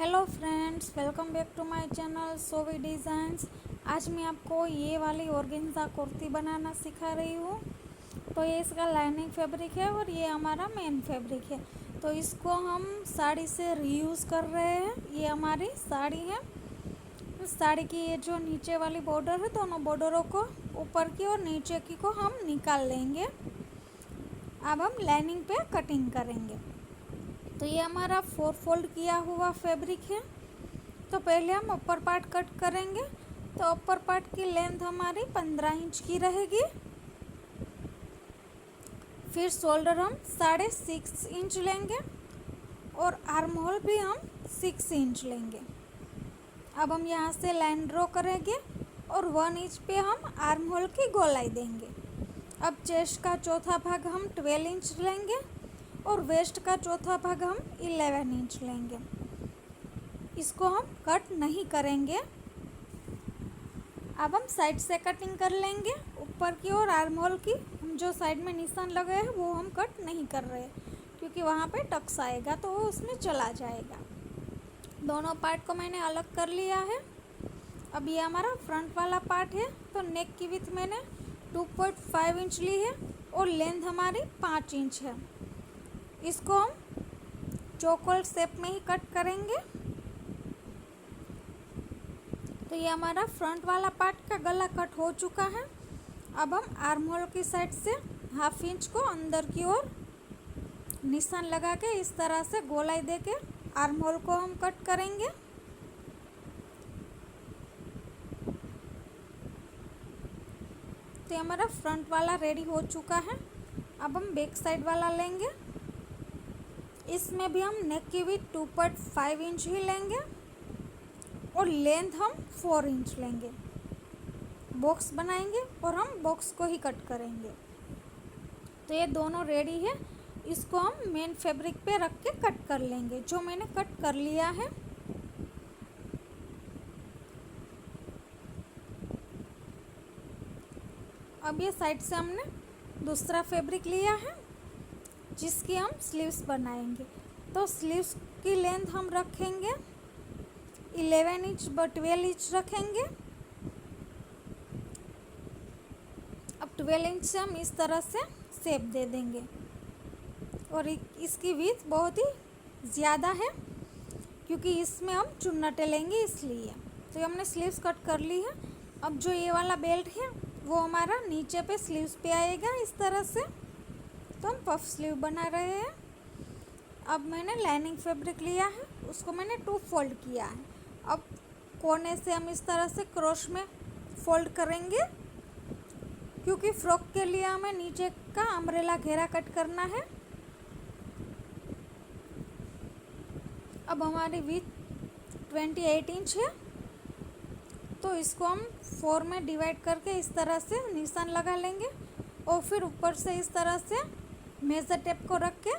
Hello friends, welcome back to my channel Sovi designs. आज मैं आपको ये वाली ऑर्गेन्जा कुर्ती बनाना सिखा रही हूँ। तो ये इसका लाइनिंग फैब्रिक है और ये हमारा मेन फैब्रिक है। तो इसको हम साड़ी से रीयूज़ कर रहे हैं। ये हमारी साड़ी है। इस साड़ी की ये जो नीचे वाली बॉर्डर है, दोनों बॉर्डरों को ऊपर की और नीचे की को हम निकाल लेंगे। अब हम लाइनिंग पे कटिंग करेंगे। तो ये हमारा 4 फोल्ड किया हुआ फैब्रिक है। तो पहले हम अपर पार्ट कट करेंगे। तो अपर पार्ट की लेंथ हमारी 15 इंच की रहेगी। फिर शोल्डर हम 6.5 इंच लेंगे और आर्म होल भी हम 6 इंच लेंगे। अब हम यहाँ से लाइन ड्रॉ करेंगे और 1 इंच पे हम आर्म होल की गोलाई देंगे। अब चेस्ट का चौथा भाग हम 12 इंच लेंगे और वेस्ट का चौथा भाग हम 11 इंच लेंगे। इसको हम कट नहीं करेंगे। अब हम साइड से कटिंग कर लेंगे। ऊपर की और आर्म होल की हम जो साइड में निशान लगे हैं वो हम कट नहीं कर रहे हैं, क्योंकि वहाँ पे टक्स आएगा तो वो उसमें चला जाएगा। दोनों पार्ट को मैंने अलग कर लिया है। अब ये हमारा फ्रंट वाला पार्ट है। तो नेक की विड्थ मैंने 2.5 इंच ली है और लेंथ हमारी 5 इंच है। इसको हम चौकोर शेप में ही कट करेंगे। तो ये हमारा फ्रंट वाला पार्ट का गला कट हो चुका है। अब हम आर्म होल की साइड से 1/2 इंच को अंदर की ओर निशान लगा के इस तरह से गोलाई दे के आर्म होल को हम कट करेंगे। तो ये हमारा फ्रंट वाला रेडी हो चुका है। अब हम बैक साइड वाला लेंगे। इसमें भी हम नेक की विड्थ 2.5 इंच ही लेंगे और लेंथ हम 4 इंच लेंगे। बॉक्स बनाएंगे और हम बॉक्स को ही कट करेंगे। तो ये दोनों रेडी है। इसको हम मेन फैब्रिक पे रख के कट कर लेंगे, जो मैंने कट कर लिया है। अब ये साइड से हमने दूसरा फैब्रिक लिया है जिसकी हम स्लीव्स बनाएंगे। तो स्लीव्स की लेंथ हम रखेंगे 11 इंच व 12 इंच रखेंगे। अब 12 इंच से हम इस तरह से शेप दे देंगे और इसकी विड्थ बहुत ही ज़्यादा है, क्योंकि इसमें हम चुन्नटें लेंगे इसलिए। तो हमने स्लीव्स कट कर ली है। अब जो ये वाला बेल्ट है वो हमारा नीचे पे स्लीव्स पे आएगा इस तरह से। तो हम पफ स्लीव बना रहे हैं। अब मैंने लाइनिंग फैब्रिक लिया है, उसको मैंने 2 फोल्ड किया है। अब कोने से हम इस तरह से क्रॉस में फोल्ड करेंगे, क्योंकि फ्रॉक के लिए हमें नीचे का अम्ब्रेला घेरा कट करना है। अब हमारी विड्थ 28 इंच है। तो इसको हम 4 में डिवाइड करके इस तरह से निशान लगा लेंगे और फिर ऊपर से इस तरह से मेजर टेप को रख के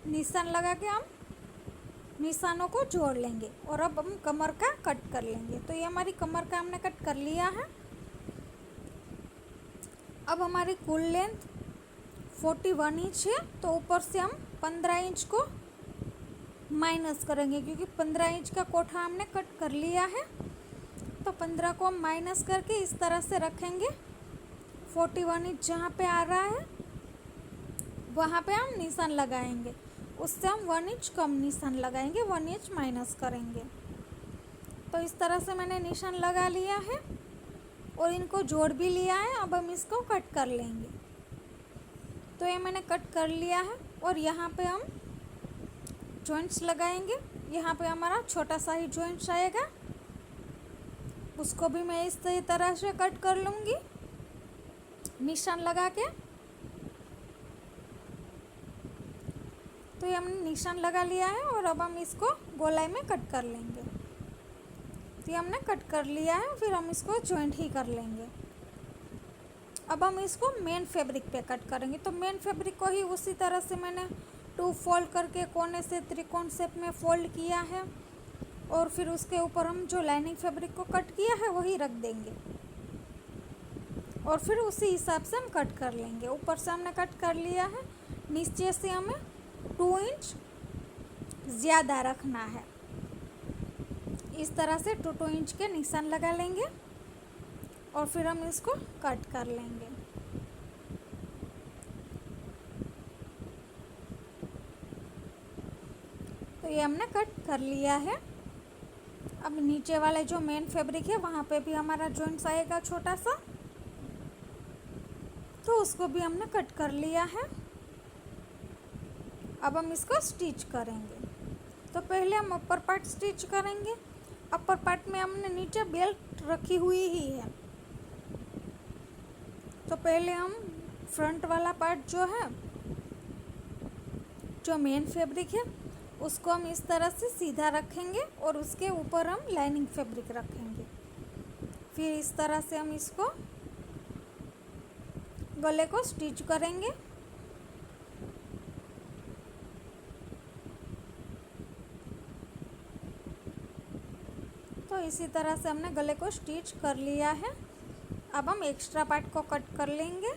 निशान लगा के हम निशानों को जोड़ लेंगे और अब हम कमर का कट कर लेंगे। तो ये हमारी कमर का हमने कट कर लिया है। अब हमारी कुल लेंथ 41 इंच है। तो ऊपर से हम 15 इंच को माइनस करेंगे, क्योंकि 15 इंच का कोठा हमने कट कर लिया है। तो 15 को हम माइनस करके इस तरह से रखेंगे। 41 इंच जहाँ पे आ रहा है वहाँ पे हम निशान लगाएंगे। उससे हम 1 इंच कम निशान लगाएंगे, 1 इंच माइनस करेंगे। तो इस तरह से मैंने निशान लगा लिया है और इनको जोड़ भी लिया है। अब हम इसको कट कर लेंगे। तो ये मैंने कट कर लिया है और यहाँ पे हम जॉइंट्स लगाएंगे। यहाँ पे हमारा छोटा सा ही जॉइंट्स आएगा, उसको भी मैं इस तरह से कट कर लूँगी निशान लगा के। तो ये हमने निशान लगा लिया है और अब हम इसको गोलाई में कट कर लेंगे। तो ये हमने कट कर लिया है, फिर हम इसको जॉइंट ही कर लेंगे। अब हम इसको मेन फैब्रिक पे कट करेंगे। तो मेन फैब्रिक को ही उसी तरह से मैंने 2 फोल्ड करके कोने से त्रिकोण शेप में फोल्ड किया है और फिर उसके ऊपर हम जो लाइनिंग फैब्रिक को कट किया है वही रख देंगे और फिर उसी हिसाब से हम कट कर लेंगे। ऊपर से हमने कट कर लिया है, नीचे से हमें 2 इंच ज़्यादा रखना है। इस तरह से 2 इंच के निशान लगा लेंगे और फिर हम इसको कट कर लेंगे। तो ये हमने कट कर लिया है। अब नीचे वाले जो मेन फैब्रिक है वहाँ पे भी हमारा जॉइंट्स आएगा छोटा सा, तो उसको भी हमने कट कर लिया है। अब हम इसको स्टिच करेंगे। तो पहले हम अपर पार्ट स्टिच करेंगे। अपर पार्ट में हमने नीचे बेल्ट रखी हुई ही है, तो पहले हम फ्रंट वाला पार्ट जो है, जो मेन फैब्रिक है, उसको हम इस तरह से सीधा रखेंगे और उसके ऊपर हम लाइनिंग फैब्रिक रखेंगे। फिर इस तरह से हम इसको गले को स्टिच करेंगे। तो इसी तरह से हमने गले को स्टिच कर लिया है। अब हम एक्स्ट्रा पार्ट को कट कर लेंगे।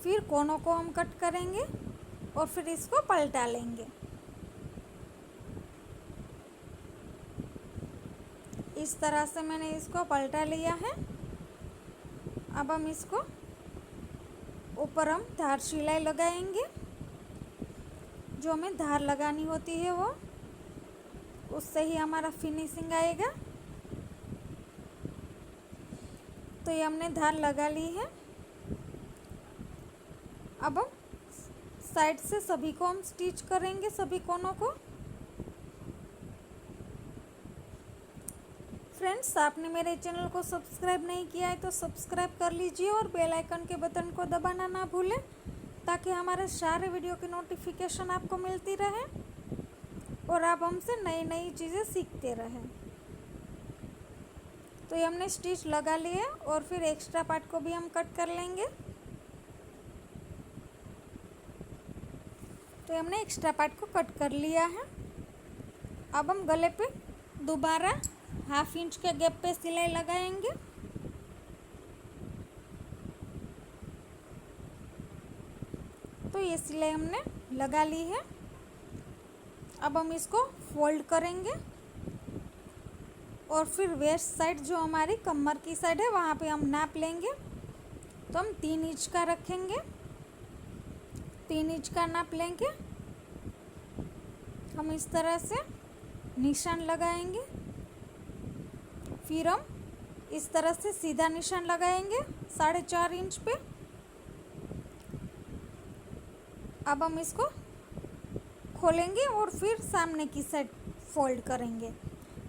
फिर कोनों को हम कट करेंगे और फिर इसको पलटा लेंगे। इस तरह से मैंने इसको पलटा लिया है। अब हम इसको ऊपर हम धार सिलाई लगाएंगे। जो हमें धार लगानी होती है वो, उससे ही हमारा फिनिशिंग आएगा। तो ये हमने धार लगा ली है। अब हम साइड से सभी को हम स्टिच करेंगे, सभी कोनों को। फ्रेंड्स, आपने मेरे चैनल को सब्सक्राइब नहीं किया है तो सब्सक्राइब कर लीजिए और बेल आइकन के बटन को दबाना ना भूलें, ताकि हमारे सारे वीडियो की नोटिफिकेशन आपको मिलती रहे और आप हमसे नई नई चीज़ें सीखते रहें। तो ये हमने स्टिच लगा लिए और फिर एक्स्ट्रा पार्ट को भी हम कट कर लेंगे। तो ये हमने एक्स्ट्रा पार्ट को कट कर लिया है। अब हम गले पे दोबारा 1/2 इंच के गैप पे सिलाई लगाएंगे। तो ये सिलाई हमने लगा ली है। अब हम इसको फोल्ड करेंगे और फिर वेस्ट साइड जो हमारी कमर की साइड है वहाँ पे हम नाप लेंगे। तो हम 3 इंच का रखेंगे, 3 इंच का नाप लेंगे। हम इस तरह से निशान लगाएंगे। फिर हम इस तरह से सीधा निशान लगाएंगे 4.5 इंच पे। अब हम इसको खोलेंगे और फिर सामने की साइड फोल्ड करेंगे,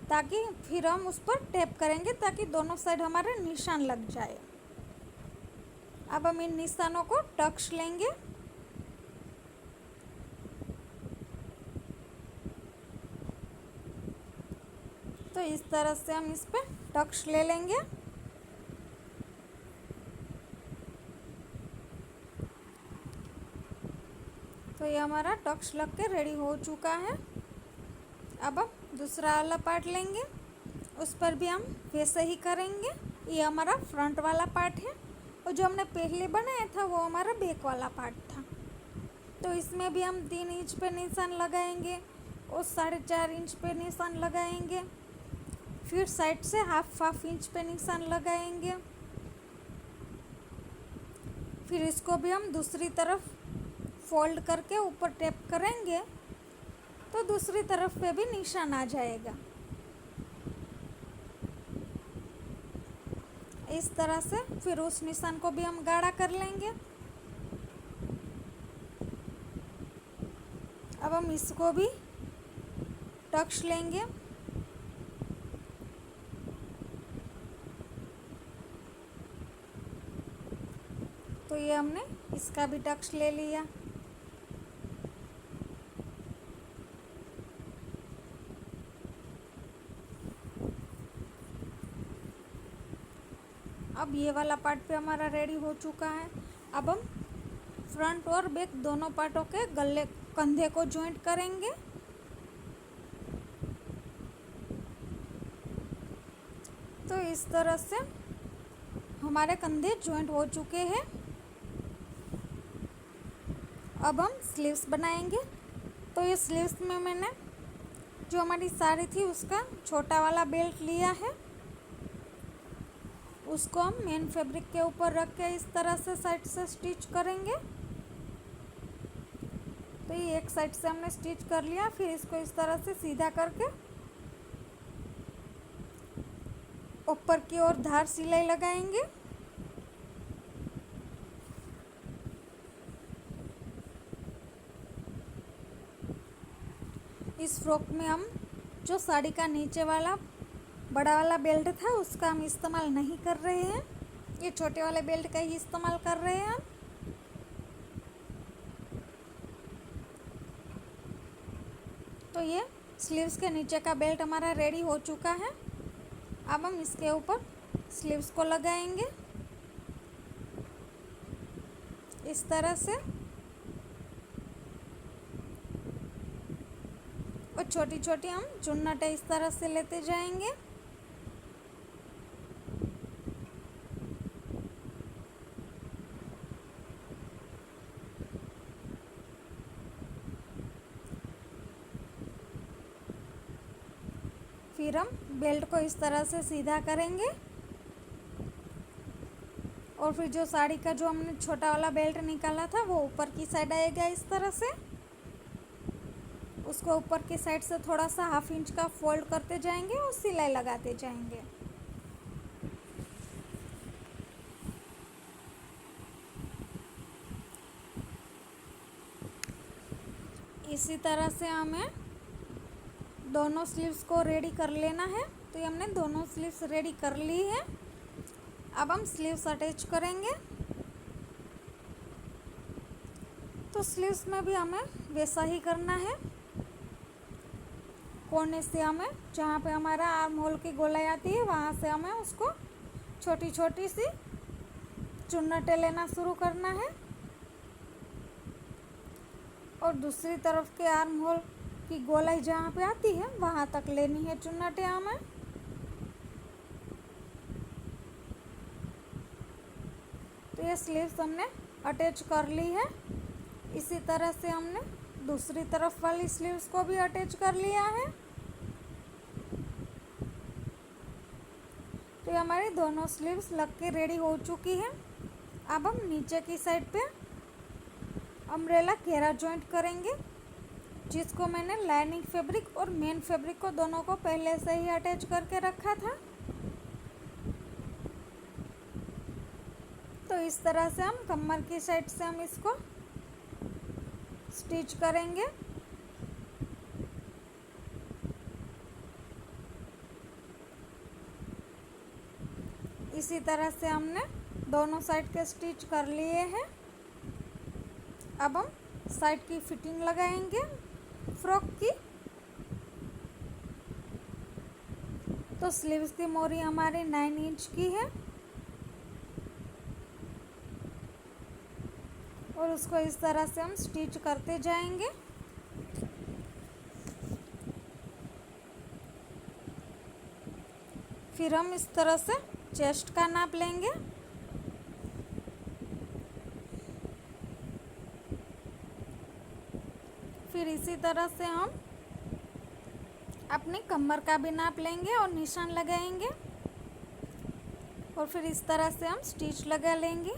ताकि फिर हम उस पर टैप करेंगे ताकि दोनों साइड हमारे निशान लग जाए। अब हम इन निशानों को टक्स लेंगे। तो इस तरह से हम इस पर टक्स ले लेंगे। तो ये हमारा टक्स लग के रेडी हो चुका है। अब हम दूसरा वाला पार्ट लेंगे, उस पर भी हम वैसे ही करेंगे। ये हमारा फ्रंट वाला पार्ट है और जो हमने पहले बनाया था वो हमारा बैक वाला पार्ट था। तो इसमें भी हम 3 इंच पे निशान लगाएंगे और 4.5 इंच पे निशान लगाएंगे। फिर साइड से 1/2 इंच पे निशान लगाएंगे। फिर इसको भी हम दूसरी तरफ फोल्ड करके ऊपर टैप करेंगे तो दूसरी तरफ पे भी निशान आ जाएगा। इस तरह से फिर उस निशान को भी हम गाढ़ा कर लेंगे। अब हम इसको भी टक्स लेंगे। तो ये हमने इसका भी टक्स ले लिया। अब ये वाला पार्ट पे हमारा रेडी हो चुका है। अब हम फ्रंट और बैक दोनों पार्टों के गले कंधे को जॉइंट करेंगे। तो इस तरह से हमारे कंधे जॉइंट हो चुके हैं। अब हम स्लीव्स बनाएंगे। तो ये स्लीव्स में मैंने जो हमारी साड़ी थी उसका छोटा वाला बेल्ट लिया है, उसको हम मेन फैब्रिक के ऊपर रख के इस तरह से साइड से स्टिच करेंगे। तो ये एक साइड से हमने स्टिच कर लिया, फिर इसको इस तरह से सीधा करके ऊपर की ओर धार सिलाई लगाएंगे। इस फ्रॉक में हम जो साड़ी का नीचे वाला बड़ा वाला बेल्ट था उसका हम इस्तेमाल नहीं कर रहे हैं, ये छोटे वाले बेल्ट का ही इस्तेमाल कर रहे हैं हम। तो ये स्लीव्स के नीचे का बेल्ट हमारा रेडी हो चुका है। अब हम इसके ऊपर स्लीव्स को लगाएंगे इस तरह से, और छोटी छोटी हम चुन्नटें इस तरह से लेते जाएंगे। फिर हम बेल्ट को इस तरह से सीधा करेंगे और फिर जो साड़ी का जो हमने छोटा वाला बेल्ट निकाला था वो ऊपर की साइड आएगा इस तरह से। उसको ऊपर की साइड से थोड़ा सा 1/2 इंच का फोल्ड करते जाएंगे और सिलाई लगाते जाएंगे। इसी तरह से हमें दोनों स्लीव्स को रेडी कर लेना है। तो ये हमने दोनों स्लीव्स रेडी कर ली है। अब हम स्लीव्स अटैच करेंगे। तो स्लीव्स में भी हमें वैसा ही करना है। कोने से हमें जहाँ पे हमारा आर्म होल की गोलाई आती है वहाँ से हमें उसको छोटी छोटी सी चुन्नटें लेना शुरू करना है और दूसरी तरफ के आर्म होल की गोलाई जहाँ पे आती है वहाँ तक लेनी है चुन्नटें हमें। तो ये स्लीव्स हमने अटैच कर ली है। इसी तरह से हमने दूसरी तरफ वाली स्लीव्स को भी अटैच कर लिया है। तो ये हमारी दोनों स्लीव्स लग के रेडी हो चुकी है। अब हम नीचे की साइड पे अम्ब्रेला घेरा जॉइंट करेंगे, जिसको मैंने लाइनिंग फैब्रिक और मेन फैब्रिक को दोनों को पहले से ही अटैच करके रखा था। तो इस तरह से हम कमर की साइड से हम इसको स्टिच करेंगे। इसी तरह से हमने दोनों साइड के स्टिच कर लिए हैं। अब हम साइड की फिटिंग लगाएंगे फ्रॉक की। तो स्लीव्स की मोरी हमारी 9 इंच की है और उसको इस तरह से हम स्टिच करते जाएंगे। फिर हम इस तरह से चेस्ट का नाप लेंगे। फिर इसी तरह से हम अपनी कमर का भी नाप लेंगे और निशान लगाएंगे और फिर इस तरह से हम स्टिच लगा लेंगे।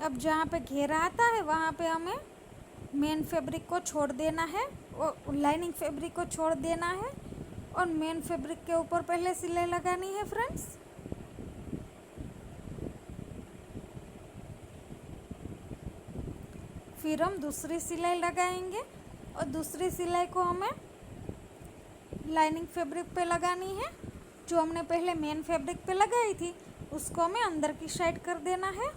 अब जहाँ पे घेरा आता है वहाँ पे हमें मेन फैब्रिक को छोड़ देना है और लाइनिंग फैब्रिक को छोड़ देना है और मेन फैब्रिक के ऊपर पहले सिलाई लगानी है फ्रेंड्स। फिर हम दूसरी सिलाई लगाएंगे और दूसरी सिलाई को हमें लाइनिंग फैब्रिक पे लगानी है। जो हमने पहले मेन फैब्रिक पे लगाई थी उसको हमें अंदर की साइड कर देना है।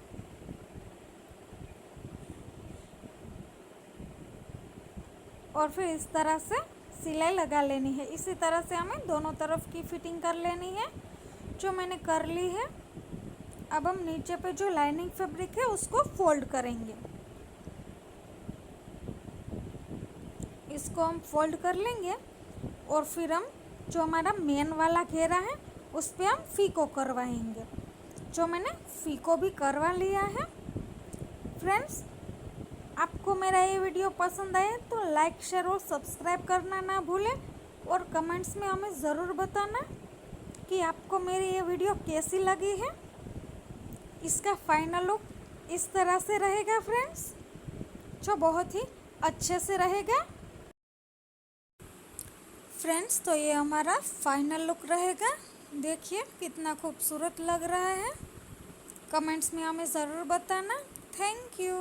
और फिर इस तरह से सिलाई लगा लेनी है। इसी तरह से हमें दोनों तरफ की फिटिंग कर लेनी है, जो मैंने कर ली है। अब हम नीचे पे जो लाइनिंग फैब्रिक है उसको फोल्ड करेंगे। इसको हम फोल्ड कर लेंगे और फिर हम जो हमारा मेन वाला घेरा है उस पर हम फीको करवाएंगे। जो मैंने फीको भी करवा लिया है। फ्रेंड्स, आपको मेरा ये वीडियो पसंद आए तो लाइक शेयर और सब्सक्राइब करना ना भूलें और कमेंट्स में हमें ज़रूर बताना कि आपको मेरी ये वीडियो कैसी लगी है। इसका फाइनल लुक इस तरह से रहेगा फ्रेंड्स, जो बहुत ही अच्छे से रहेगा। फ्रेंड्स तो ये हमारा फाइनल लुक रहेगा। देखिए कितना खूबसूरत लग रहा है। कमेंट्स में हमें ज़रूर बताना। Thank you.